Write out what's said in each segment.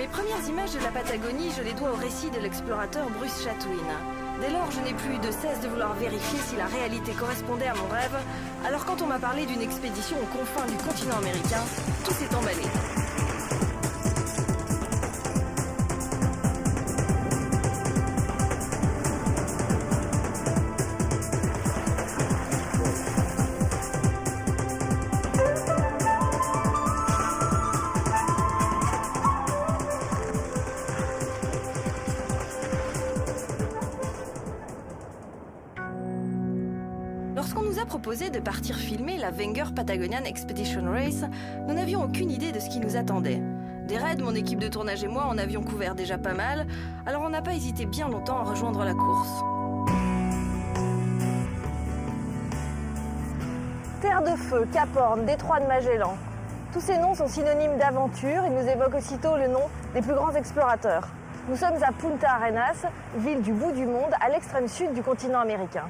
Les premières images de la Patagonie, je les dois au récit de l'explorateur Bruce Chatwin. Dès lors, je n'ai plus eu de cesse de vouloir vérifier si la réalité correspondait à mon rêve. Alors quand on m'a parlé d'une expédition aux confins du continent américain, tout s'est emballé. Lorsqu'on nous a proposé de partir filmer la Wenger Patagonian Expedition Race, nous n'avions aucune idée de ce qui nous attendait. Des raids, mon équipe de tournage et moi en avions couvert déjà pas mal, alors on n'a pas hésité bien longtemps à rejoindre la course. Terre de Feu, Cap Horn, Détroit de Magellan. Tous ces noms sont synonymes d'aventure et nous évoquent aussitôt le nom des plus grands explorateurs. Nous sommes à Punta Arenas, ville du bout du monde, à l'extrême sud du continent américain.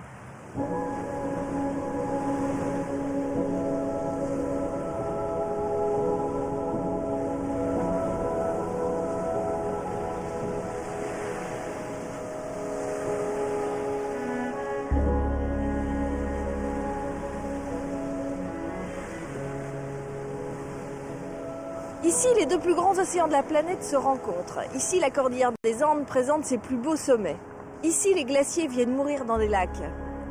Ici, les deux plus grands océans de la planète se rencontrent. Ici, la cordillère des Andes présente ses plus beaux sommets. Ici, les glaciers viennent mourir dans des lacs.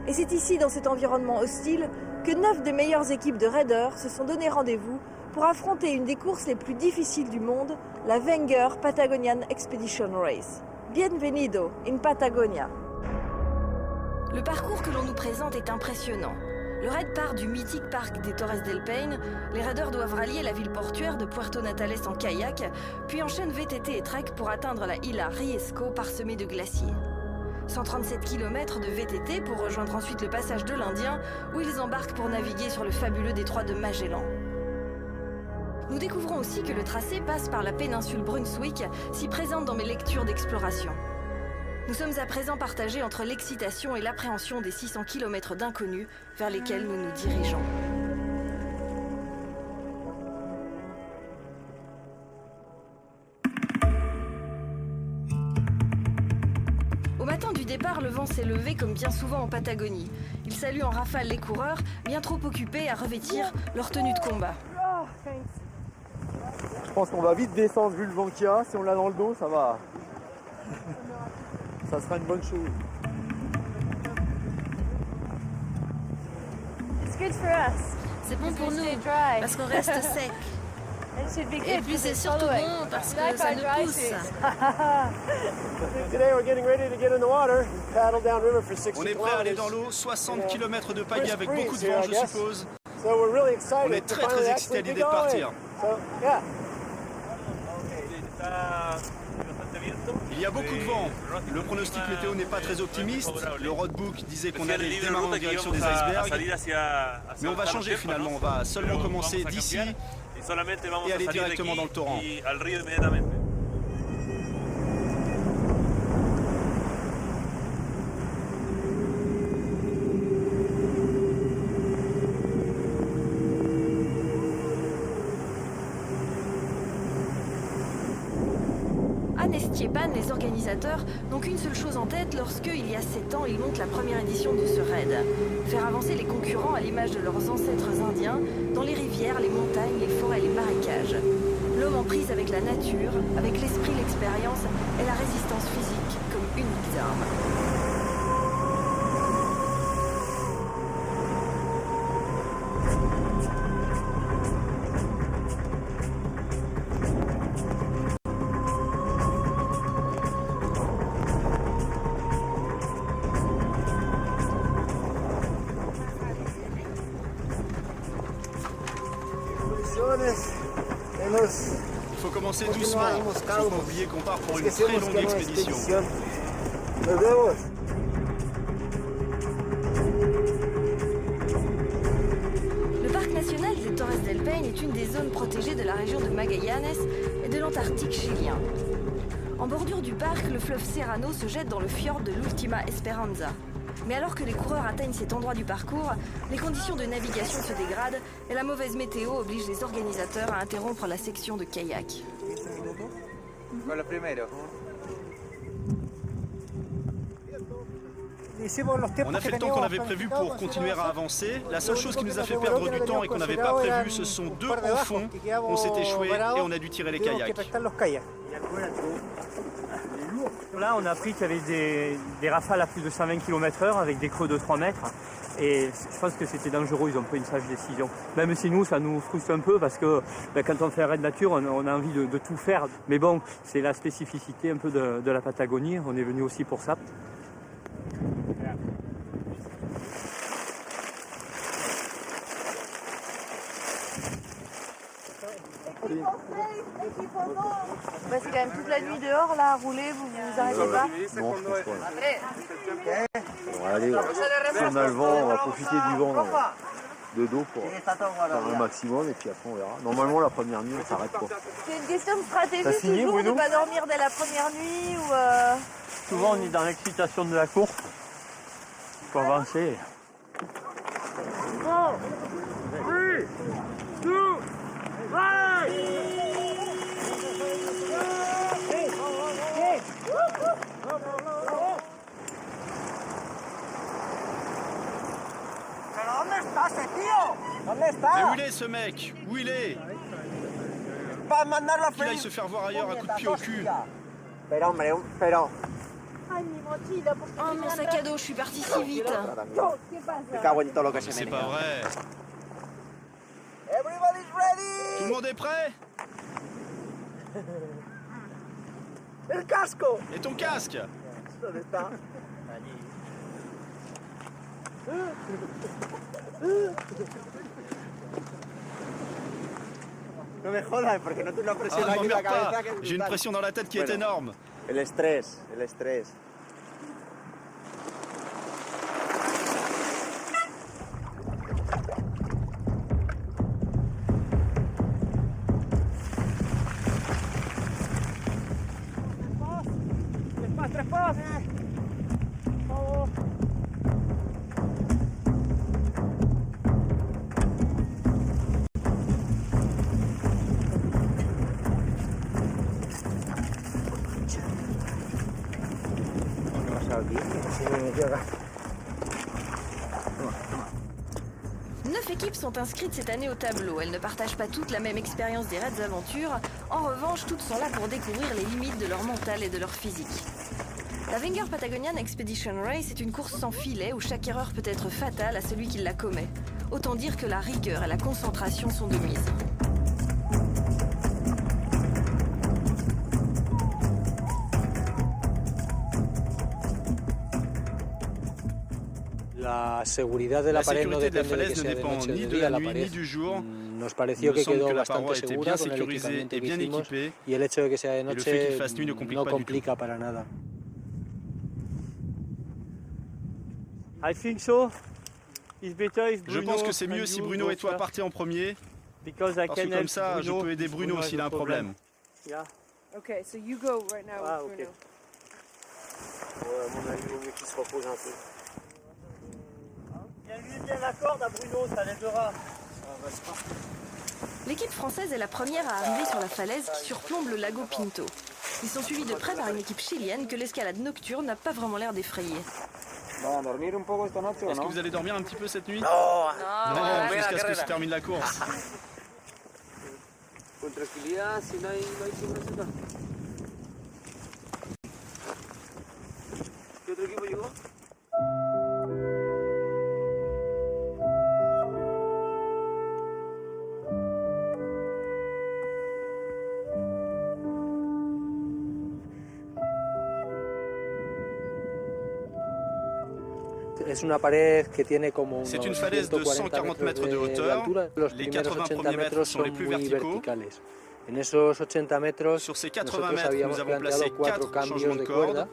Et c'est ici, dans cet environnement hostile, que 9 des meilleures équipes de raiders se sont donné rendez-vous pour affronter une des courses les plus difficiles du monde, la Wenger Patagonian Expedition Race. Bienvenido in Patagonia. Le parcours que l'on nous présente est impressionnant. Le raid part du mythique parc des Torres del Paine. Les raiders doivent rallier la ville portuaire de Puerto Natales en kayak, puis enchaînent VTT et trek pour atteindre la Isla Riesco parsemée de glaciers. 137 km de VTT pour rejoindre ensuite le passage de l'Indien, où ils embarquent pour naviguer sur le fabuleux détroit de Magellan. Nous découvrons aussi que le tracé passe par la péninsule Brunswick, si présente dans mes lectures d'exploration. Nous sommes à présent partagés entre l'excitation et l'appréhension des 600 km d'inconnus vers lesquels nous nous dirigeons. Au matin du départ, le vent s'est levé comme bien souvent en Patagonie. Il salue en rafale les coureurs, bien trop occupés à revêtir leur tenue de combat. Je pense qu'on va vite descendre vu le vent qu'il y a. Si on l'a dans le dos, ça va. Ça sera une bonne chose. C'est bon pour nous, parce qu'on reste sec. Et puis c'est surtout bon parce que ça nous pousse. On est prêt à aller dans l'eau, 60 km de pagaie avec beaucoup de vent, je suppose. On est très excités à l'idée de partir. Il y a beaucoup de vent. Le pronostic météo n'est pas très optimiste. Le roadbook disait qu'on allait démarrer en direction des icebergs. Mais on va changer finalement. On va seulement commencer d'ici et aller directement dans le torrent. Anne et Stjepan, les organisateurs, n'ont qu'une seule chose en tête lorsque, il y a 7 ans, ils montent la première édition de ce raid. Faire avancer les concurrents à l'image de leurs ancêtres indiens dans les rivières, les montagnes, les forêts, les marécages. L'homme en prise avec la nature, avec l'esprit, l'expérience et la résistance physique comme uniques armes. Il faut commencer doucement. Il ne faut pas oublier qu'on part pour une très longue expédition. Le parc national des Torres del Paine est une des zones protégées de la région de Magallanes et de l'Antarctique chilien. En bordure du parc, le fleuve Serrano se jette dans le fjord de l'Ultima Esperanza. Mais alors que les coureurs atteignent cet endroit du parcours, les conditions de navigation se dégradent et la mauvaise météo oblige les organisateurs à interrompre la section de kayak. On a fait le temps qu'on avait prévu pour continuer à avancer. La seule chose qui nous a fait perdre du temps et qu'on n'avait pas prévu, ce sont 2 au fond. On s'est échoué et on a dû tirer les kayaks. Là, on a appris qu'il y avait des rafales à plus de 120 km/h avec des creux de 3 mètres. Et je pense que c'était dangereux, ils ont pris une sage décision. Même si nous, ça nous frustre un peu parce que quand on fait un raid nature, on a envie de tout faire. Mais bon, c'est la spécificité un peu de la Patagonie, on est venu aussi pour ça. Bah, c'est quand même toute la nuit dehors là à rouler, vous arrêtez pas? Non, je pense pas. On va aller, si on a le vent, on va profiter du vent de dos pour faire un maximum et puis après on verra. Normalement la première nuit on s'arrête quoi. C'est une question de stratégie T'as signé, toujours, de Bruno pas dormir dès la première nuit ou Souvent, on est dans l'excitation de la course. Il faut avancer. Mais où il est ce mec? Où il est? Qu'il aille se faire voir ailleurs à coup de pied au cul. Oh, mon sac à dos, je suis parti si vite. C'est pas vrai. Tout le monde est prêt? Et ton casque? No me jodas, porque no tengo una presión Ah, aquí en la m'emmerde pas. cabeza que es J'ai une brutal. pression dans la tête qui est énorme. El estrés, el estrés. Neuf équipes sont inscrites cette année au tableau. Elles ne partagent pas toutes la même expérience des raids aventures. En revanche, toutes sont là pour découvrir les limites de leur mental et de leur physique. La Wenger Patagonian Expedition Race est une course sans filet où chaque erreur peut être fatale à celui qui la commet. Autant dire que la rigueur et la concentration sont de mise. La seguridad de la La pared no sécurité de la depende de que falaise ne sea de dépend noche o ni de de día. la La nuit ni pared du jour. nos Il pareció me que semble quedó que la bastante paroi était segura bien con el sécurisée equipamiento et que bien hicimos équipée. y el hecho de que sea de le fait qu'il noche fasse nuit ne complique no pas du tout. complica para nada. I think so. It's better if Je Bruno pense que c'est mieux and si you Bruno go et toi first, partez en premier, because I parce can que comme help ça je Bruno peux aider if Bruno has s'il a un problème. Yeah. Okay, so you go right now Ah, with ok. Bruno. Ouais, à mon avis, il vaut mieux qu'il se repose un peu. Bien lui bien la corde à Bruno, ça l'aidera. L'équipe française est la première à arriver sur la falaise qui surplombe le lago Pinto. Ils sont suivis de près par une équipe chilienne que l'escalade nocturne n'a pas vraiment l'air d'effrayer. Est-ce que vous allez dormir un petit peu cette nuit? Non, Non, jusqu'à ce que se termine la course. Con tranquilidad, si no hay sorpresa. ¿Qué otro equipo llegó? Es una pared que tiene como unos C'est une falaise de 140 mètres de hauteur. altura. Los Les primeros 80 80 premiers metros mètres sont les son plus muy verticaux. verticales. En esos 80 metros Sur ces 80 nosotros mètres, habíamos nous avons placé planteado 4 4 cambios changements de de cuerda corde.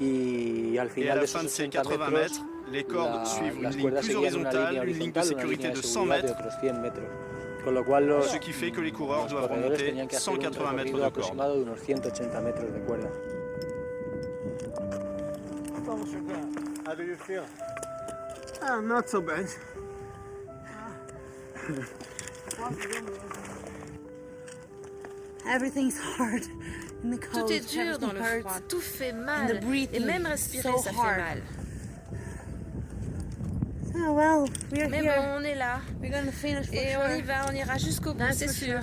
y al Et à final la de fin esos de ces 80 80 metros mètres, les cordes suivent une las ligne cuerdas plus seguían una horizontale, línea une ligne de horizontal, una sécurité línea de de 100 seguridad de mètres, otros 100 metros. Con lo cual los, ce qui fait que les coureurs los doivent corredores remonter tenían que hacer un 180 mètres recorrido de corde. aproximado de unos 180 metros de cuerda. How do you feel? Not so bad. Tout est dur dans le froid, tout fait mal, et même respirer ça fait mal. Mais bon, on est là, et on y va, on ira jusqu'au bout, c'est sûr.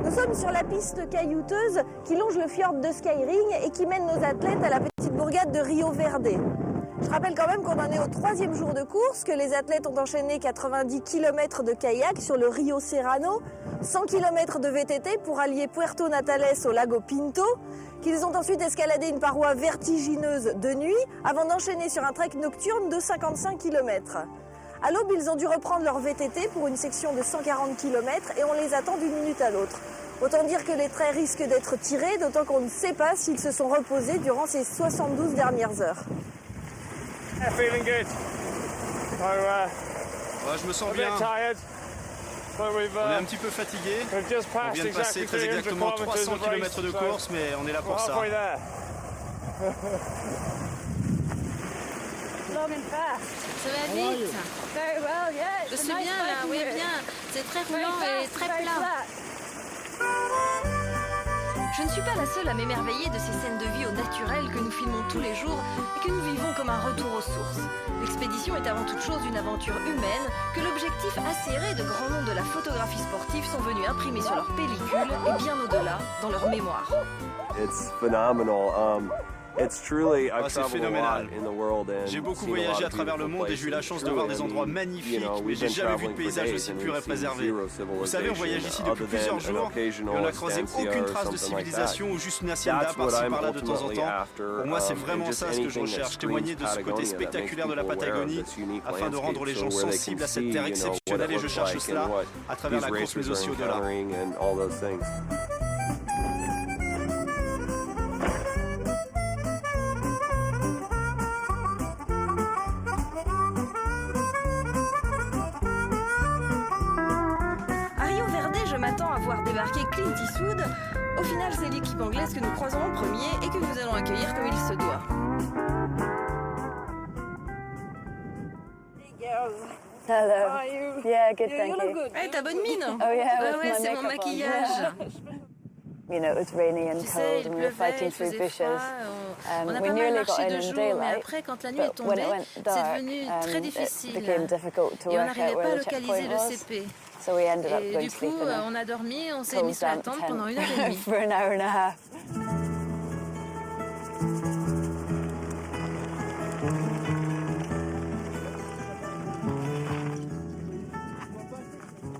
Nous sommes sur la piste caillouteuse qui longe le fjord de Skyring et qui mène nos athlètes à la petite bourgade de Rio Verde. Je rappelle quand même qu'on en est au 3e jour de course, que les athlètes ont enchaîné 90 km de kayak sur le Rio Serrano, 100 km de VTT pour allier Puerto Natales au lago Pinto, qu'ils ont ensuite escaladé une paroi vertigineuse de nuit avant d'enchaîner sur un trek nocturne de 55 km. À l'aube, ils ont dû reprendre leur VTT pour une section de 140 km et on les attend d'une minute à l'autre. Autant dire que les traits risquent d'être tirés, d'autant qu'on ne sait pas s'ils se sont reposés durant ces 72 dernières heures. Ouais, je me sens bien. On est un petit peu fatigué. On vient de passer très exactement 300 km de course, mais on est là pour ça. Ça va vite. Je suis bien là, oui bien. C'est très roulant et très plat. Je ne suis pas la seule à m'émerveiller de ces scènes de vie au naturel que nous filmons tous les jours et que nous vivons comme un retour aux sources. L'expédition est avant toute chose une aventure humaine que l'objectif acéré de grands noms de la photographie sportive sont venus imprimer sur leur pellicule et bien au-delà dans leur mémoire. It's phenomenal. C'est phénoménal. J'ai beaucoup voyagé à travers le monde et j'ai eu la chance de voir des endroits magnifiques, mais j'ai jamais vu de paysage aussi pur et préservé. Vous savez, on voyage ici depuis plusieurs jours et on n'a croisé aucune trace de civilisation ou juste une hacienda par-ci par-là de temps en temps. Pour moi, c'est vraiment ça ce que je recherche, témoigner de ce côté spectaculaire de la Patagonie afin de rendre les gens sensibles à cette terre exceptionnelle et je cherche cela à travers la course mais aussi au-delà. Débarquer Clint Eastwood. Au final, c'est l'équipe anglaise que nous croisons en premier et que nous allons accueillir comme il se doit. Hey girls. Hello. How are you? Yeah, good, You thank look you. good. Hey, t'as bonne mine. Oh yeah, Ah with ouais, my c'est mon makeup on. maquillage. You know, it was rainy and Tu sais, cold il and we were pleuvait, fighting il through faisait bushes. froid. On a We pas mal nearly marché got de in in jour, mais daylight, après, quand la nuit est but when tombée, it went c'est dark, devenu très it difficile. became difficult to Et on work n'arrivait out pas à where the localiser checkpoint le was. CP. So we ended up Et going du to sleep coup, in on a a dormi, on s'est mis cold sur la damp tente tent pendant 1h30. for an hour and a half.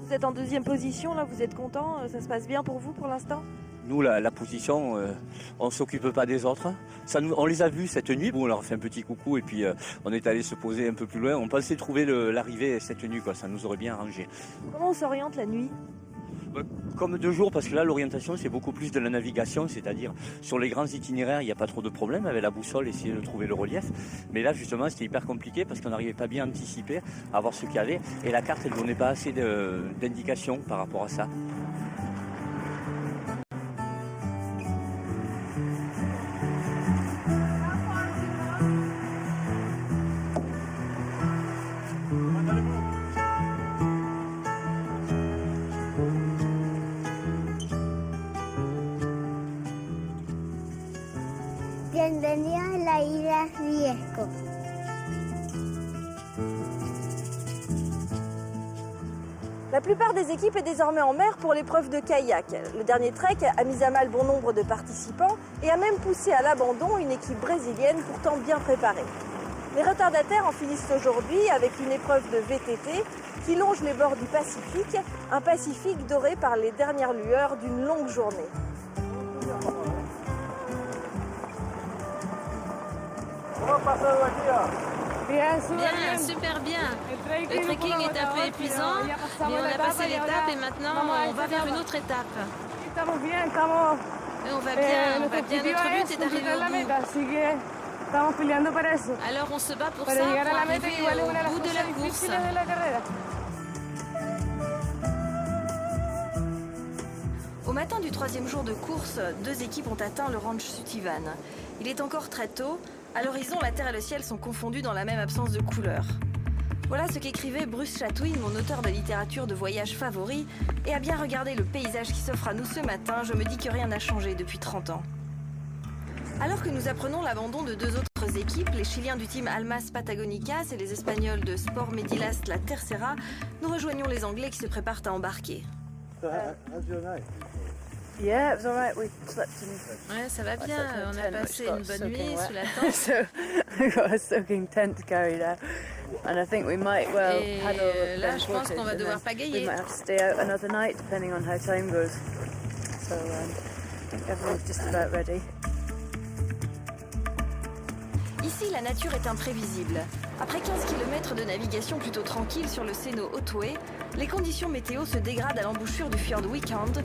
Vous êtes en 2e position, là, vous êtes content? Ça se passe bien pour vous pour l'instant? Nous, la position, on ne s'occupe pas des autres. On les a vus cette nuit, bon, on leur a fait un petit coucou et puis on est allé se poser un peu plus loin. On pensait trouver l'arrivée cette nuit, quoi. Ça nous aurait bien arrangé. Comment on s'oriente la nuit? Comme 2 jours, parce que là, l'orientation, c'est beaucoup plus de la navigation, c'est-à-dire sur les grands itinéraires, il n'y a pas trop de problème avec la boussole, essayer de trouver le relief. Mais là, justement, c'était hyper compliqué parce qu'on n'arrivait pas bien à anticiper, à voir ce qu'il y avait. Et la carte, elle ne donnait pas assez d'indications par rapport à ça. Bienvenue à la isla Riesco. La plupart des équipes est désormais en mer pour l'épreuve de kayak. Le dernier trek a mis à mal bon nombre de participants et a même poussé à l'abandon une équipe brésilienne pourtant bien préparée. Les retardataires en finissent aujourd'hui avec une épreuve de VTT qui longe les bords du Pacifique, un Pacifique doré par les dernières lueurs d'une longue journée. Bien, super bien. Le trekking est un peu épuisant, mais on a passé l'étape et maintenant on va vers une autre étape. Et on va bien, notre but est d'arriver au bout. Alors on se bat pour ça, pour arriver au bout de la course. Au matin du 3e jour de course, 2 équipes ont atteint le ranch Sutivan. Il est encore très tôt. À l'horizon, la terre et le ciel sont confondus dans la même absence de couleurs. Voilà ce qu'écrivait Bruce Chatwin, mon auteur de littérature de voyage favori. Et à bien regarder le paysage qui s'offre à nous ce matin, je me dis que rien n'a changé depuis 30 ans. Alors que nous apprenons l'abandon de 2 autres équipes, les Chiliens du team Almas Patagonicas et les Espagnols de Sport Medilas La Tercera, nous rejoignons les Anglais qui se préparent à embarquer. Yeah, it was all right. We slept in. Ouais, ça va bien. On a passé une bonne nuit sous la tente. tente. So we got a soaking tent carried out, and I think we might well paddle. Et là, je pense qu'on va devoir We pagayer. might have to stay out another night, depending on how time goes. So I think everyone's just about ready. Ici, la nature est imprévisible. Après 15 km de navigation plutôt tranquille sur le Seno Otway, les conditions météo se dégradent à l'embouchure du fjord Weekend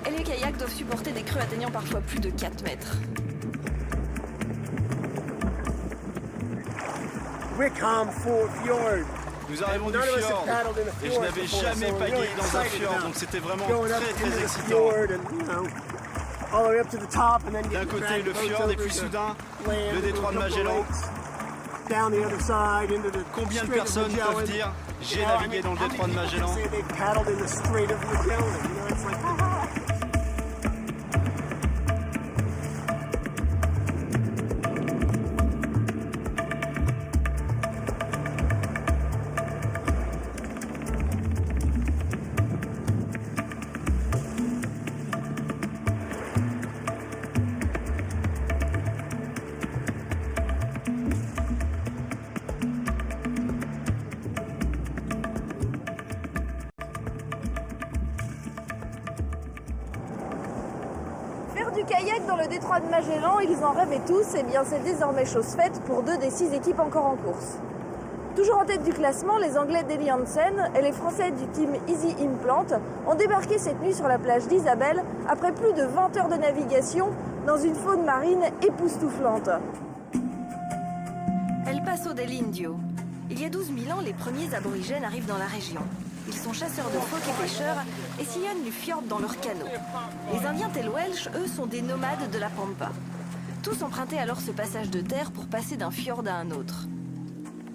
et les kayaks doivent supporter des crues atteignant parfois plus de 4 mètres. Nous arrivons du fjord et je n'avais jamais pagayé dans un fjord, donc c'était vraiment très excitant. D'un côté le fjord et puis soudain le détroit de Magellan. Combien de personnes peuvent dire j'ai navigué dans le détroit de Magellan? Faire du kayak dans le détroit de Magellan, ils en rêvaient tous, et bien c'est désormais chose faite pour 2 des 6 équipes encore en course. Toujours en tête du classement, les Anglais d'Eli Hansen et les Français du team Easy Implant ont débarqué cette nuit sur la plage d'Isabelle après plus de 20 heures de navigation dans une faune marine époustouflante. El Paso del Indio. Il y a 12 000 ans, les premiers aborigènes arrivent dans la région. Ils sont chasseurs de phoques et pêcheurs et sillonnent du fjord dans leurs canots. Les Indiens Telwelsh, eux, sont des nomades de la Pampa. Tous empruntaient alors ce passage de terre pour passer d'un fjord à un autre.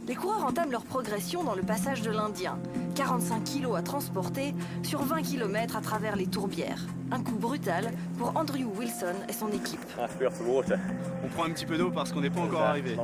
Les coureurs entament leur progression dans le passage de l'Indien. 45 kilos à transporter sur 20 km à travers les tourbières. Un coup brutal pour Andrew Wilson et son équipe. On prend un petit peu d'eau parce qu'on n'est pas encore arrivé.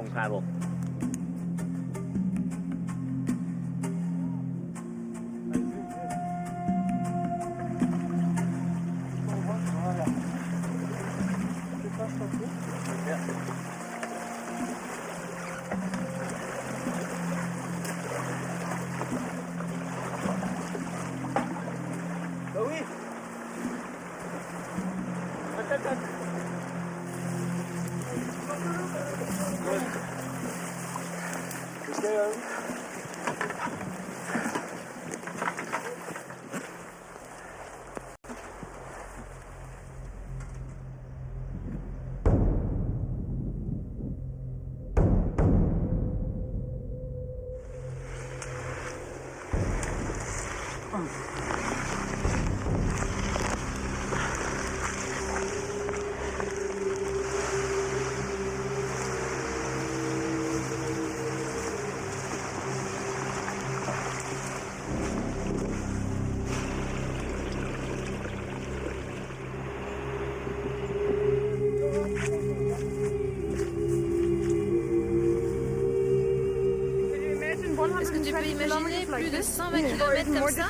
Est-ce que tu peux imaginer plus de 120 km comme ça?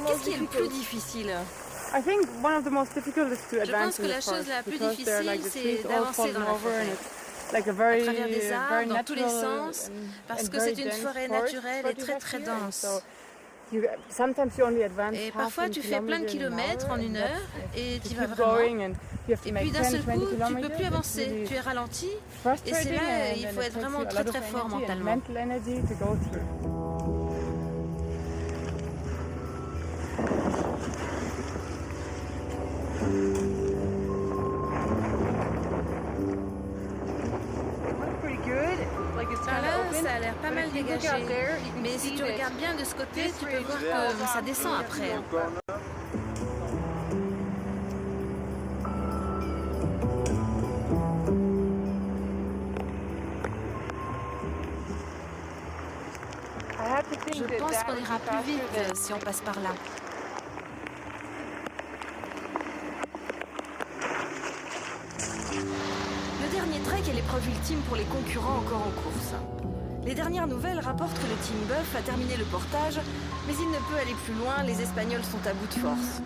Qu'est-ce qui est le plus difficile? Je pense que la chose la plus difficile, c'est d'avancer dans la forêt. À travers des arbres, dans tous les sens, parce que c'est une forêt naturelle et très dense. Et parfois tu fais plein de kilomètres en 1 heure et tu vas vraiment. Et puis d'un seul coup, tu ne peux plus avancer, tu es ralenti. Et c'est là, il faut être vraiment très fort mentalement. ça a l'air pas mal dégagé. Mais si tu regardes bien de ce côté, tu peux voir que ça descend après. Je pense qu'on ira plus vite si on passe par là. Le dernier trek est l'épreuve ultime pour les concurrents encore en course. Les dernières nouvelles rapportent que le Team Buff a terminé le portage, mais il ne peut aller plus loin, les Espagnols sont à bout de force.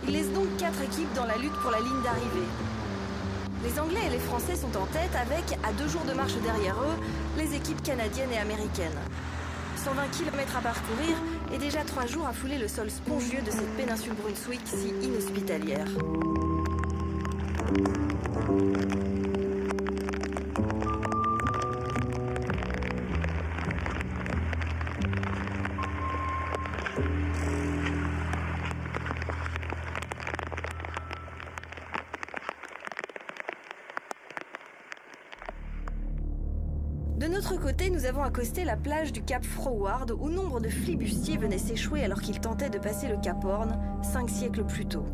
Il laisse donc 4 équipes dans la lutte pour la ligne d'arrivée. Les Anglais et les Français sont en tête avec, à 2 jours de marche derrière eux, les équipes canadiennes et américaines. 120 km à parcourir et déjà 3 jours à fouler le sol spongieux de cette péninsule Brunswick si inhospitalière. De notre côté, nous avons accosté la plage du Cap Froward où nombre de flibustiers venaient s'échouer alors qu'ils tentaient de passer le Cap Horn 5 siècles plus tôt.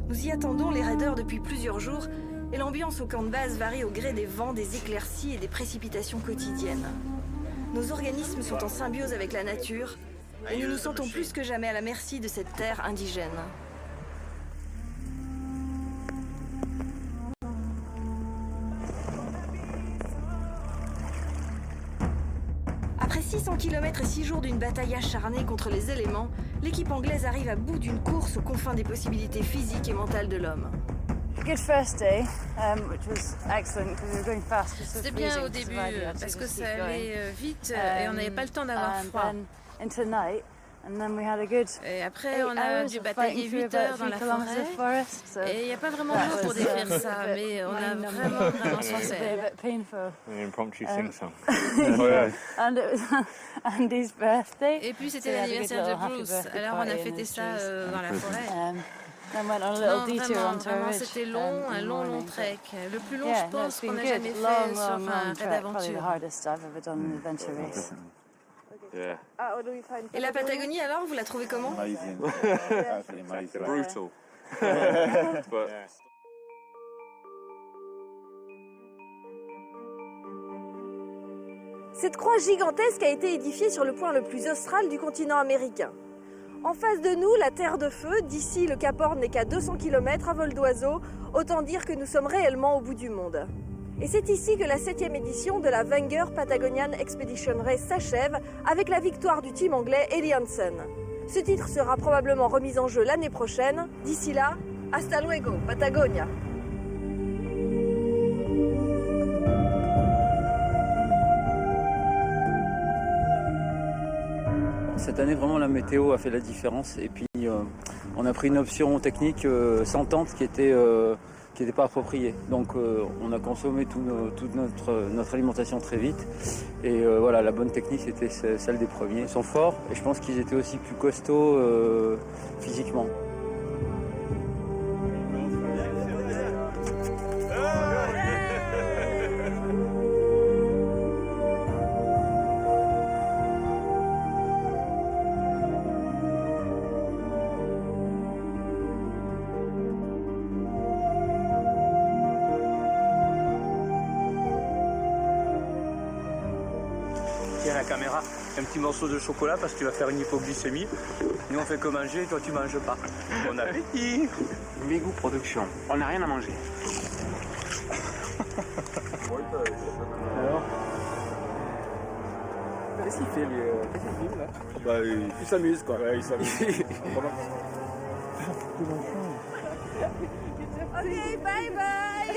Nous y attendons les raiders depuis plusieurs jours et l'ambiance au camp de base varie au gré des vents, des éclaircies et des précipitations quotidiennes. Nos organismes sont en symbiose avec la nature et nous nous sentons plus que jamais à la merci de cette terre indigène. Après 600 km et 6 jours d'une bataille acharnée contre les éléments, l'équipe anglaise arrive à bout d'une course aux confins des possibilités physiques et mentales de l'homme. C'était bien au début parce que ça allait vite et on n'avait pas le temps d'avoir froid. Et après, on a dû batailler 8 heures dans la forêt. Et il n'y a pas vraiment de mots pour décrire ça, mais on a vraiment souffert. Et puis c'était l'anniversaire de Bruce, alors on a fêté ça dans la forêt. Non, vraiment, c'était long, un long trek. Le plus long, je pense, qu'on a jamais fait sur un raid d'aventure. Et la Patagonie alors, vous la trouvez comment? Brutal. Cette croix gigantesque a été édifiée sur le point le plus austral du continent américain. En face de nous, la Terre de Feu, d'ici le Cap Horn n'est qu'à 200 km à vol d'oiseau, autant dire que nous sommes réellement au bout du monde. Et c'est ici que la 7e édition de la Wenger Patagonian Expedition Race s'achève avec la victoire du team anglais Eli Hansen. Ce titre sera probablement remis en jeu l'année prochaine. D'ici là, hasta luego, Patagonia! Cette année, vraiment, la météo a fait la différence. Et puis, on a pris une option technique sans tente qui était pas appropriée. Donc, on a consommé toute notre alimentation très vite. Et voilà, la bonne technique, c'était celle des premiers. Ils sont forts et je pense qu'ils étaient aussi plus costauds physiquement. La caméra, un petit morceau de chocolat parce que tu vas faire une hypoglycémie. Nous on fait que manger et toi tu manges pas. Bon appétit. Mégou Production, on n'a rien à manger. Alors qu'est-ce qu'il fait lui qu'est-ce qu'il filme là? Bah, il s'amuse quoi. Ouais, il s'amuse. Ok, bye bye.